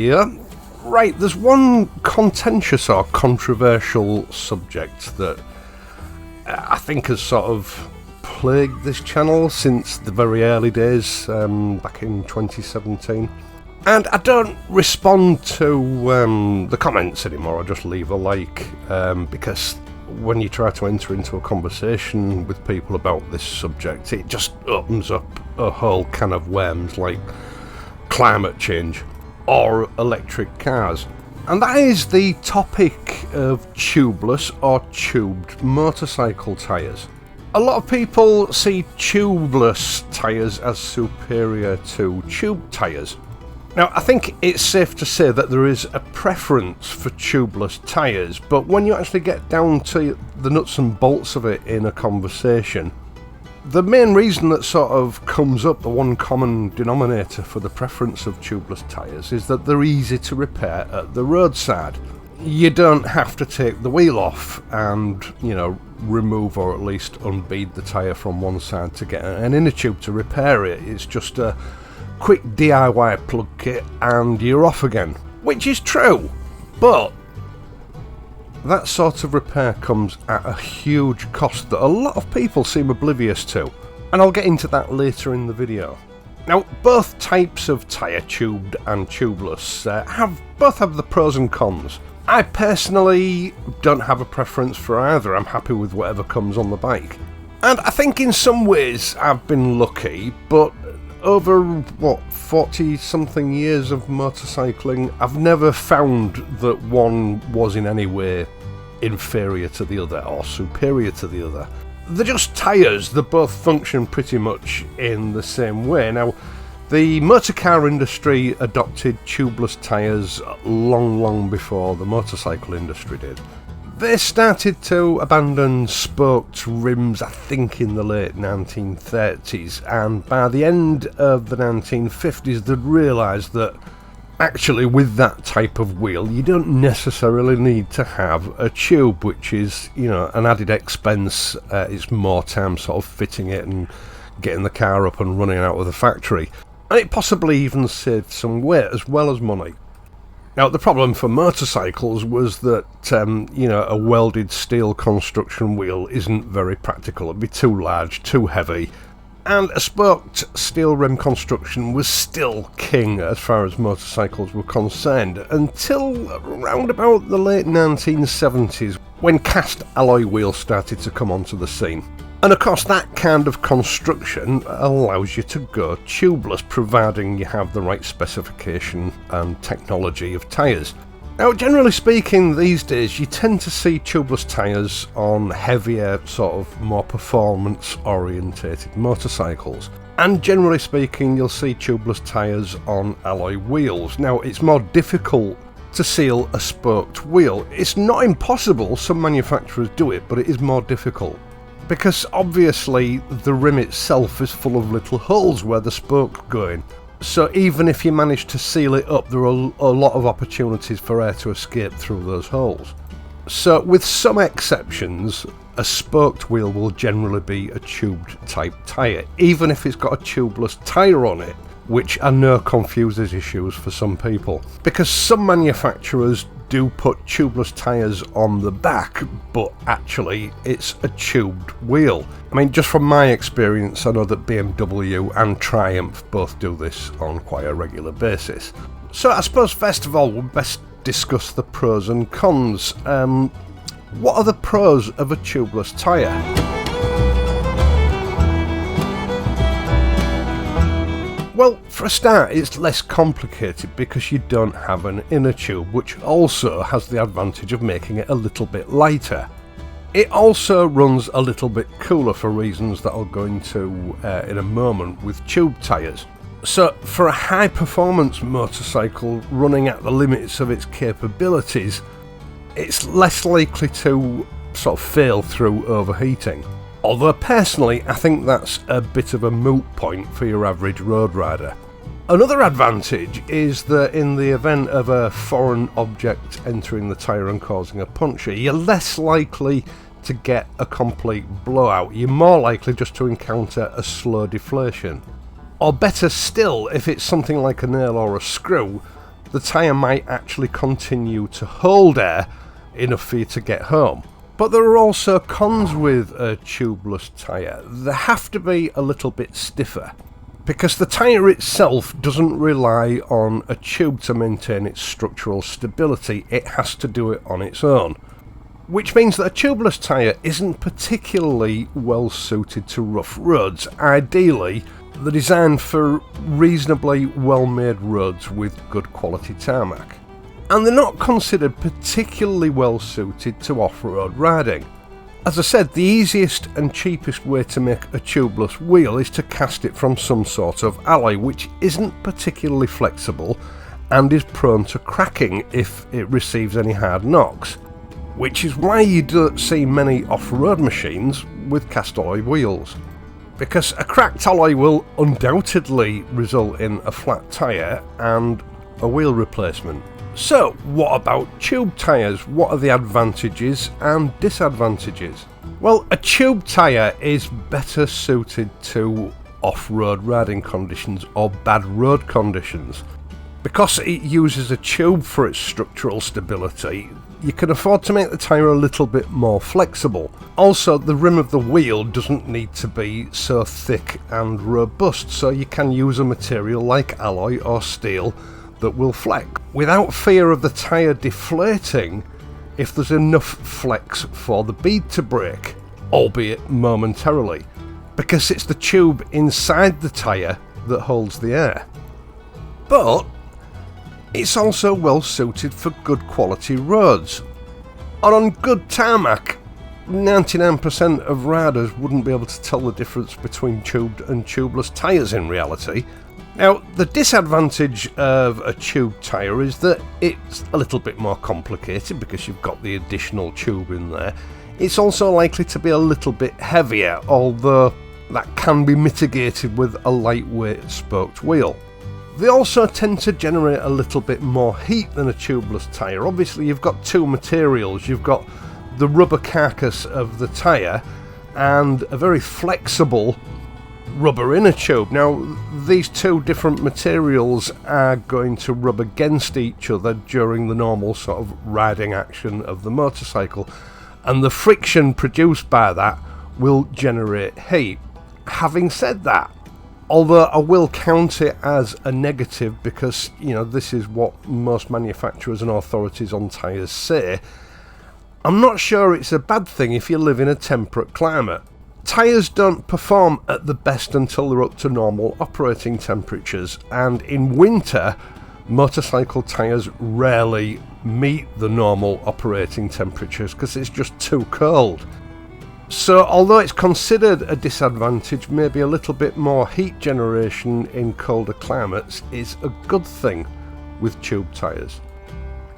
here. Right, there's one contentious or controversial subject that I think has sort of plagued this channel since the very early days, back in 2017. And I don't respond to the comments anymore, I just leave a like, because when you try to enter into a conversation with people about this subject, it just opens up a whole can of worms like climate change or electric cars. And that is the topic of tubeless or tubed motorcycle tyres. A lot of people see tubeless tyres as superior to tube tyres. Now, I think it's safe to say that there is a preference for tubeless tyres, but when you actually get down to the nuts and bolts of it in a conversation, the main reason that sort of comes up, the one common denominator for the preference of tubeless tyres, is that they're easy to repair at the roadside. You don't have to take the wheel off and, remove or at least unbead the tyre from one side to get an inner tube to repair it. It's just a quick DIY plug kit and you're off again, which is true, but that sort of repair comes at a huge cost that a lot of people seem oblivious to, and I'll get into that later in the video. Now, both types of tyre, tubed and tubeless, both have the pros and cons. I personally don't have a preference for either. I'm happy with whatever comes on the bike, and I think in some ways I've been lucky, but over 40 something years of motorcycling, I've never found that one was in any way inferior to the other or superior to the other. They're just tyres, they both function pretty much in the same way. Now, the motor car industry adopted tubeless tyres long before the motorcycle industry did. They started to abandon spoked rims, I think, in the late 1930s, and by the end of the 1950s they'd realised that actually with that type of wheel you don't necessarily need to have a tube, which is, an added expense. It's more time sort of fitting it and getting the car up and running out of the factory, and it possibly even saved some weight as well as money. Now, the problem for motorcycles was that, a welded steel construction wheel isn't very practical. It'd be too large, too heavy, and a spoked steel rim construction was still king as far as motorcycles were concerned, until around about the late 1970s, when cast alloy wheels started to come onto the scene. And of course, that kind of construction allows you to go tubeless, providing you have the right specification and technology of tyres. Now, generally speaking, these days you tend to see tubeless tyres on heavier, sort of more performance-orientated motorcycles. And generally speaking, you'll see tubeless tyres on alloy wheels. Now, it's more difficult to seal a spoked wheel. It's not impossible, some manufacturers do it, but it is more difficult, because obviously the rim itself is full of little holes where the spoke go in. So even if you manage to seal it up, there are a lot of opportunities for air to escape through those holes. So with some exceptions, a spoked wheel will generally be a tubed type tyre, even if it's got a tubeless tyre on it, which I know confuses issues for some people, because some manufacturers do put tubeless tyres on the back, but actually it's a tubed wheel. I mean, just from my experience, I know that BMW and Triumph both do this on quite a regular basis. So I suppose first of all we'll best discuss the pros and cons. What are the pros of a tubeless tyre? Well, for a start, it's less complicated because you don't have an inner tube, which also has the advantage of making it a little bit lighter. It also runs a little bit cooler for reasons that I'll go into in a moment with tube tyres. So for a high performance motorcycle running at the limits of its capabilities, it's less likely to sort of fail through overheating. Although personally, I think that's a bit of a moot point for your average road rider. Another advantage is that in the event of a foreign object entering the tyre and causing a puncture, you're less likely to get a complete blowout. You're more likely just to encounter a slow deflation. Or better still, if it's something like a nail or a screw, the tyre might actually continue to hold air enough for you to get home. But there are also cons with a tubeless tyre. They have to be a little bit stiffer, because the tyre itself doesn't rely on a tube to maintain its structural stability. It has to do it on its own. Which means that a tubeless tyre isn't particularly well suited to rough roads. Ideally, they're designed for reasonably well-made roads with good quality tarmac. And they're not considered particularly well suited to off-road riding. As I said, the easiest and cheapest way to make a tubeless wheel is to cast it from some sort of alloy, which isn't particularly flexible and is prone to cracking if it receives any hard knocks, which is why you don't see many off-road machines with cast alloy wheels, because a cracked alloy will undoubtedly result in a flat tyre and a wheel replacement. So, what about tube tyres? What are the advantages and disadvantages? Well, a tube tyre is better suited to off-road riding conditions or bad road conditions. Because it uses a tube for its structural stability, you can afford to make the tyre a little bit more flexible. Also, the rim of the wheel doesn't need to be so thick and robust, so you can use a material like alloy or steel that will flex without fear of the tyre deflating if there's enough flex for the bead to break, albeit momentarily, because it's the tube inside the tyre that holds the air. But it's also well suited for good quality roads. And on good tarmac, 99% of riders wouldn't be able to tell the difference between tubed and tubeless tyres in reality. Now, the disadvantage of a tube tyre is that it's a little bit more complicated because you've got the additional tube in there. It's also likely to be a little bit heavier, although that can be mitigated with a lightweight spoked wheel. They also tend to generate a little bit more heat than a tubeless tyre. Obviously, you've got two materials. You've got the rubber carcass of the tyre and a very flexible rubber inner tube. Now, these two different materials are going to rub against each other during the normal sort of riding action of the motorcycle, and the friction produced by that will generate heat. Having said that, although I will count it as a negative because, you know, this is what most manufacturers and authorities on tyres say, I'm not sure it's a bad thing if you live in a temperate climate. Tyres don't perform at the best until they're up to normal operating temperatures, and in winter, motorcycle tyres rarely meet the normal operating temperatures because it's just too cold. So although it's considered a disadvantage, maybe a little bit more heat generation in colder climates is a good thing with tube tyres.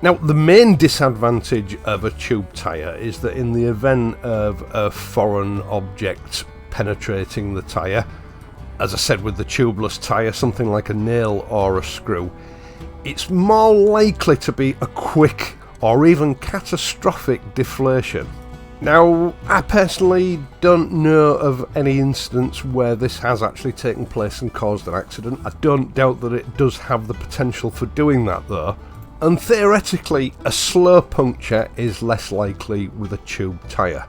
Now, the main disadvantage of a tube tyre is that in the event of a foreign object penetrating the tyre, as I said with the tubeless tyre, something like a nail or a screw, it's more likely to be a quick or even catastrophic deflation. Now, I personally don't know of any instance where this has actually taken place and caused an accident. I don't doubt that it does have the potential for doing that though. And theoretically, a slow puncture is less likely with a tube tyre.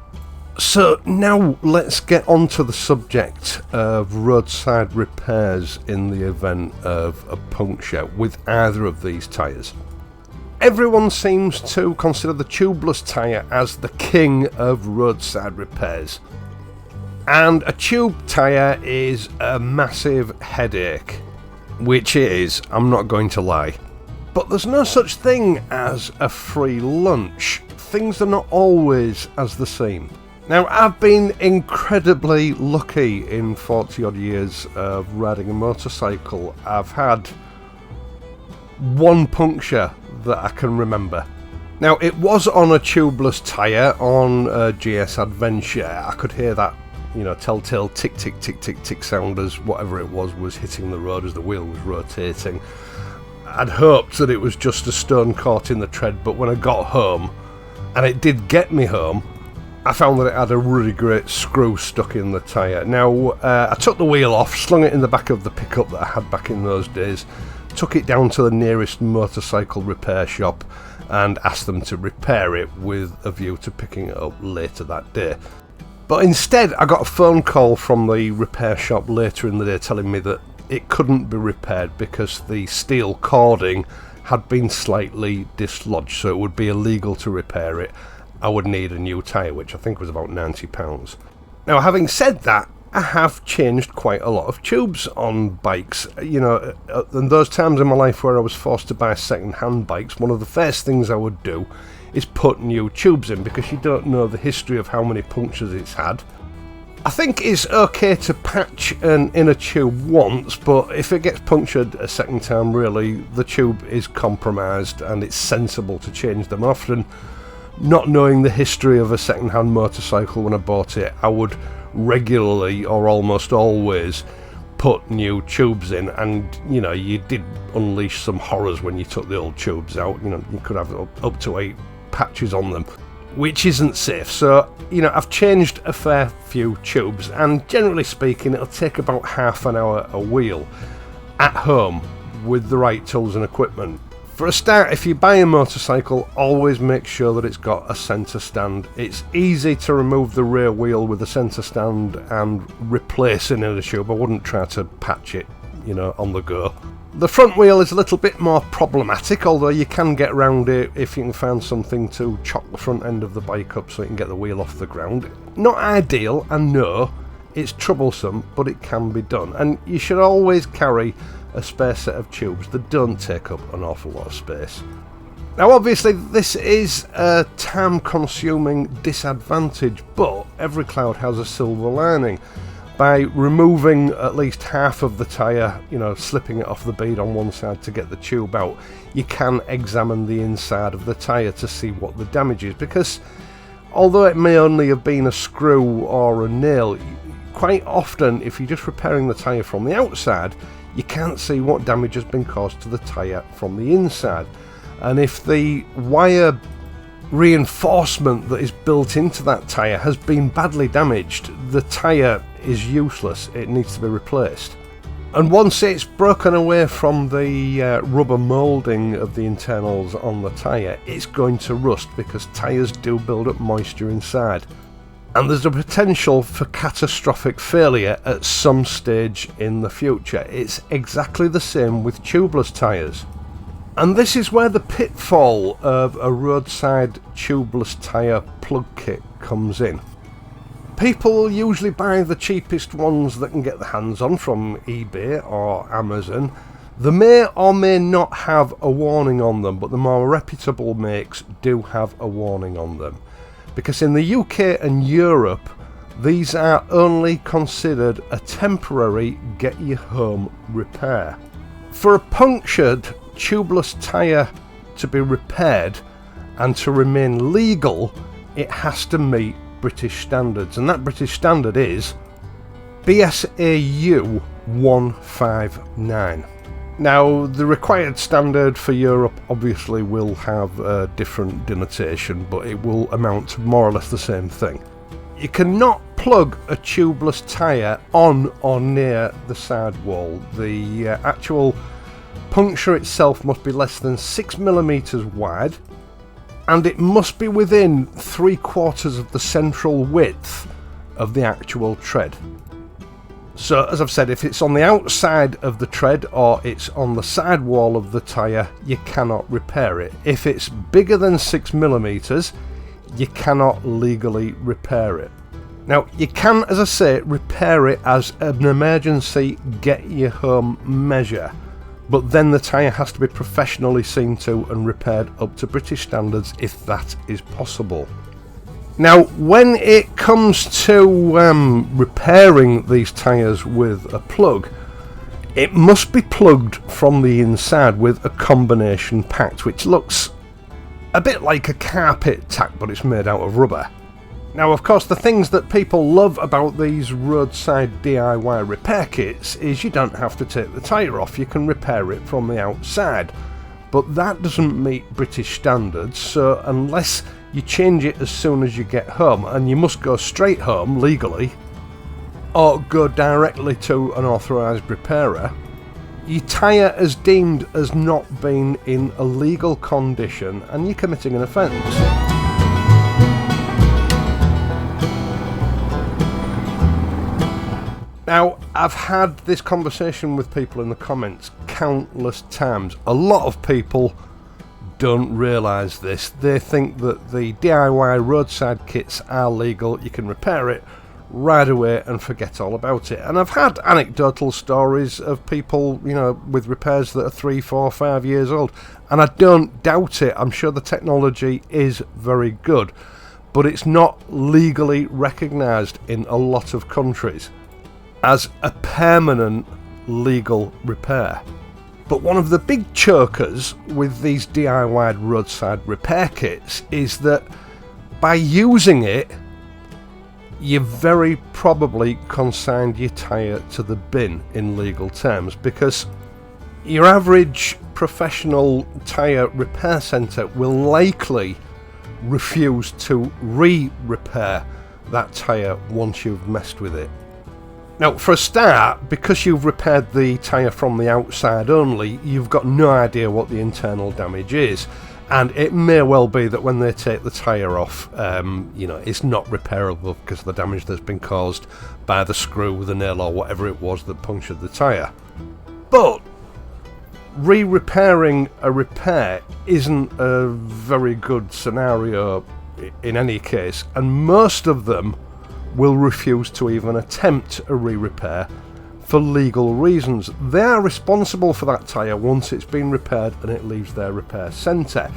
So now let's get on to the subject of roadside repairs in the event of a puncture with either of these tyres. Everyone seems to consider the tubeless tyre as the king of roadside repairs. And a tube tyre is a massive headache, which it is, I'm not going to lie. But there's no such thing as a free lunch. Things are not always as they seem. Now, I've been incredibly lucky in 40 odd years of riding a motorcycle. I've had one puncture that I can remember. Now, it was on a tubeless tyre on a GS Adventure. I could hear that, you know, telltale tick tick tick tick tick sound as whatever it was hitting the road as the wheel was rotating. I'd hoped that it was just a stone caught in the tread, but when I got home, and it did get me home, I found that it had a really great screw stuck in the tyre. Now, I took the wheel off, slung it in the back of the pickup that I had back in those days, took it down to the nearest motorcycle repair shop and asked them to repair it with a view to picking it up later that day. But instead I got a phone call from the repair shop later in the day telling me that it couldn't be repaired because the steel cording had been slightly dislodged, so it would be illegal to repair it. I would need a new tyre, which I think was about £90. Now, having said that, I have changed quite a lot of tubes on bikes. You know, in those times in my life where I was forced to buy second-hand bikes, one of the first things I would do is put new tubes in, because you don't know the history of how many punctures it's had. I think it's okay to patch an inner tube once, but if it gets punctured a second time, really, the tube is compromised and it's sensible to change them. Often, not knowing the history of a second-hand motorcycle when I bought it, I would regularly, or almost always, put new tubes in, and you know, you did unleash some horrors when you took the old tubes out. You know, you could have up to 8 patches on them, which isn't safe. So, you know, I've changed a fair few tubes, and generally speaking, it'll take about half an hour a wheel at home with the right tools and equipment. For a start, if you buy a motorcycle, always make sure that it's got a centre stand. It's easy to remove the rear wheel with a centre stand and replace an inner tube. I wouldn't try to patch it, you know, on the go. The front wheel is a little bit more problematic, although you can get around it if you can find something to chock the front end of the bike up so you can get the wheel off the ground. Not ideal, I know, it's troublesome, but it can be done. And you should always carry a spare set of tubes that don't take up an awful lot of space. Now, obviously, this is a time-consuming disadvantage, but every cloud has a silver lining. By removing at least half of the tyre, you know, slipping it off the bead on one side to get the tube out, you can examine the inside of the tyre to see what the damage is, because although it may only have been a screw or a nail, quite often if you're just repairing the tyre from the outside, you can't see what damage has been caused to the tyre from the inside. And if the wire reinforcement that is built into that tyre has been badly damaged, the tyre is useless, it needs to be replaced. And once it's broken away from the rubber moulding of the internals on the tyre, it's going to rust, because tyres do build up moisture inside. And there's a potential for catastrophic failure at some stage in the future. It's exactly the same with tubeless tyres. And this is where the pitfall of a roadside tubeless tyre plug kit comes in. People usually buy the cheapest ones that can get their hands on from eBay or Amazon. They may or may not have a warning on them, but the more reputable makes do have a warning on them. Because in the UK and Europe, these are only considered a temporary get-you-home repair. For a punctured tubeless tyre to be repaired and to remain legal, it has to meet British standards, and that British standard is BSAU 159. Now, the required standard for Europe obviously will have a different denotation, but it will amount to more or less the same thing. You cannot plug a tubeless tyre on or near the sidewall. The actual puncture itself must be less than 6mm wide, and it must be within 3/4 of the central width of the actual tread. So, as I've said, if it's on the outside of the tread or it's on the sidewall of the tyre, you cannot repair it. If it's bigger than 6mm, you cannot legally repair it. Now, you can, as I say, repair it as an emergency get-you-home measure, but then the tyre has to be professionally seen to and repaired up to British standards if that is possible. Now, when it comes to repairing these tyres with a plug, it must be plugged from the inside with a combination packed, which looks a bit like a carpet tack, but it's made out of rubber. Now, of course, the things that people love about these roadside DIY repair kits is you don't have to take the tyre off, you can repair it from the outside. But that doesn't meet British standards, so unless you change it as soon as you get home, and you must go straight home legally, or go directly to an authorised repairer, your tyre is deemed as not being in a legal condition and you're committing an offence. Now, I've had this conversation with people in the comments countless times. A lot of people don't realise this. They think that the DIY roadside kits are legal, you can repair it right away and forget all about it. And I've had anecdotal stories of people, you know, with repairs that are 3, 4, 5 years old, and I don't doubt it. I'm sure the technology is very good, but it's not legally recognised in a lot of countries as a permanent legal repair. But one of the big chokers with these DIY roadside repair kits is that by using it, you very probably consigned your tyre to the bin in legal terms, because your average professional tyre repair centre will likely refuse to re-repair that tyre once you've messed with it. Now, for a start, because you've repaired the tyre from the outside only, you've got no idea what the internal damage is. And it may well be that when they take the tyre off, you know, it's not repairable because of the damage that's been caused by the screw, the nail, or whatever it was that punctured the tyre. But re-repairing a repair isn't a very good scenario in any case, and most of them will refuse to even attempt a re-repair for legal reasons. They are responsible for that tyre once it's been repaired and it leaves their repair centre.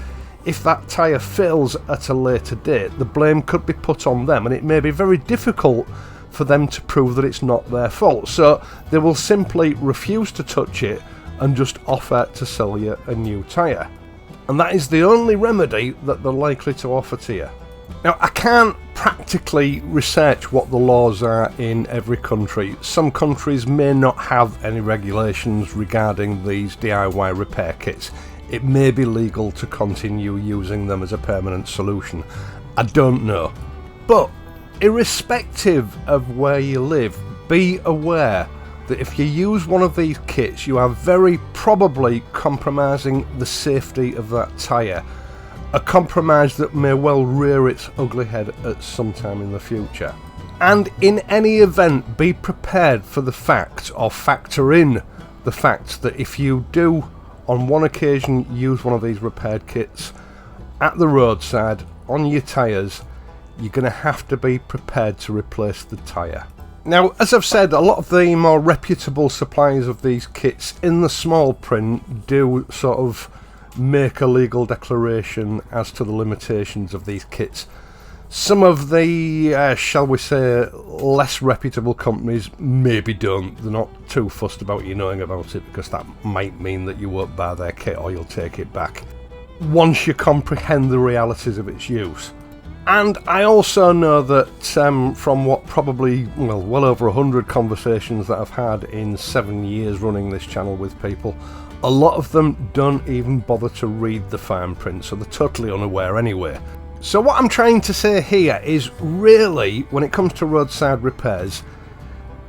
If that tyre fails at a later date, the blame could be put on them, and it may be very difficult for them to prove that it's not their fault. So they will simply refuse to touch it and just offer to sell you a new tyre. And that is the only remedy that they're likely to offer to you. Now, I can't practically research what the laws are in every country. Some countries may not have any regulations regarding these DIY repair kits. It may be legal to continue using them as a permanent solution. I don't know. But irrespective of where you live, be aware that if you use one of these kits, you are very probably compromising the safety of that tyre. A compromise that may well rear its ugly head at some time in the future. And in any event, be prepared for the fact, or factor in the fact, that if you do on one occasion use one of these repaired kits at the roadside on your tyres, you're going to have to be prepared to replace the tyre. Now, as I've said, a lot of the more reputable suppliers of these kits in the small print do sort of make a legal declaration as to the limitations of these kits. Some of the, shall we say, less reputable companies maybe don't. They're not too fussed about you knowing about it, because that might mean that you won't buy their kit or you'll take it back once you comprehend the realities of its use. And I also know that from what probably, well over 100 conversations that I've had in 7 years running this channel with people, a lot of them don't even bother to read the fine print, so they're totally unaware anyway. So what I'm trying to say here is, really, when it comes to roadside repairs,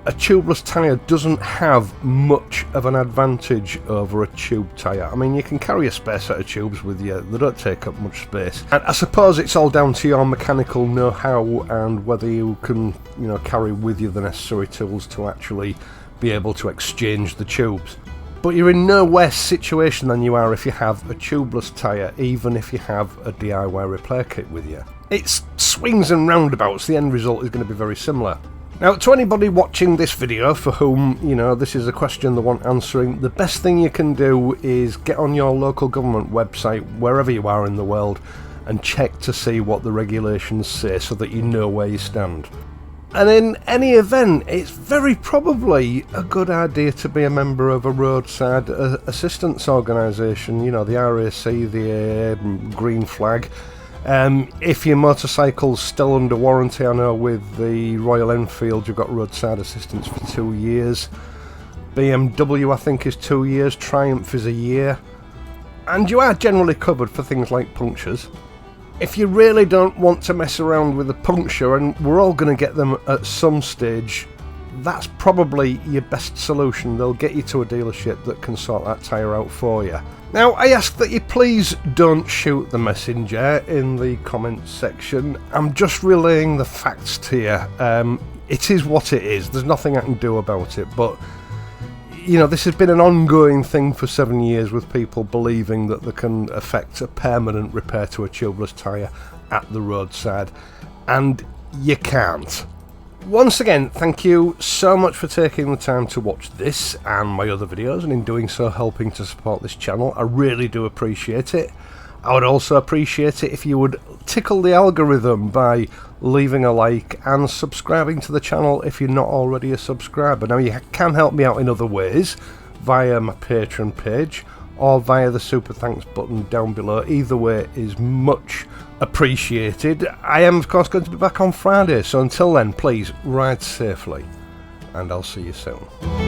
a tubeless tyre doesn't have much of an advantage over a tube tyre. I mean, you can carry a spare set of tubes with you, they don't take up much space. And I suppose it's all down to your mechanical know-how and whether you can, you know, carry with you the necessary tools to actually be able to exchange the tubes. But you're in no worse situation than you are if you have a tubeless tyre, even if you have a DIY repair kit with you. It's swings and roundabouts, the end result is going to be very similar. Now, to anybody watching this video for whom, you know, this is a question they want answering, the best thing you can do is get on your local government website, wherever you are in the world, and check to see what the regulations say so that you know where you stand. And in any event, it's very probably a good idea to be a member of a roadside assistance organisation, you know, the RAC, the AA, Green Flag. If your motorcycle's still under warranty, I know with the Royal Enfield you've got roadside assistance for 2 years. BMW I think is 2 years, Triumph is a year. And you are generally covered for things like punctures. If you really don't want to mess around with a puncture, and we're all going to get them at some stage, that's probably your best solution. They'll get you to a dealership that can sort that tyre out for you. Now, I ask that you please don't shoot the messenger in the comments section. I'm just relaying the facts to you. It is what it is. There's nothing I can do about it, but you know, this has been an ongoing thing for 7 years with people believing that they can effect a permanent repair to a tubeless tyre at the roadside, and you can't. Once again, thank you so much for taking the time to watch this and my other videos, and in doing so helping to support this channel. I really do appreciate it. I would also appreciate it if you would tickle the algorithm by leaving a like and subscribing to the channel if you're not already a subscriber. Now, you can help me out in other ways via my Patreon page or via the super thanks button down below. Either way is much appreciated. I am of course going to be back on Friday, so until then, please ride safely and I'll see you soon.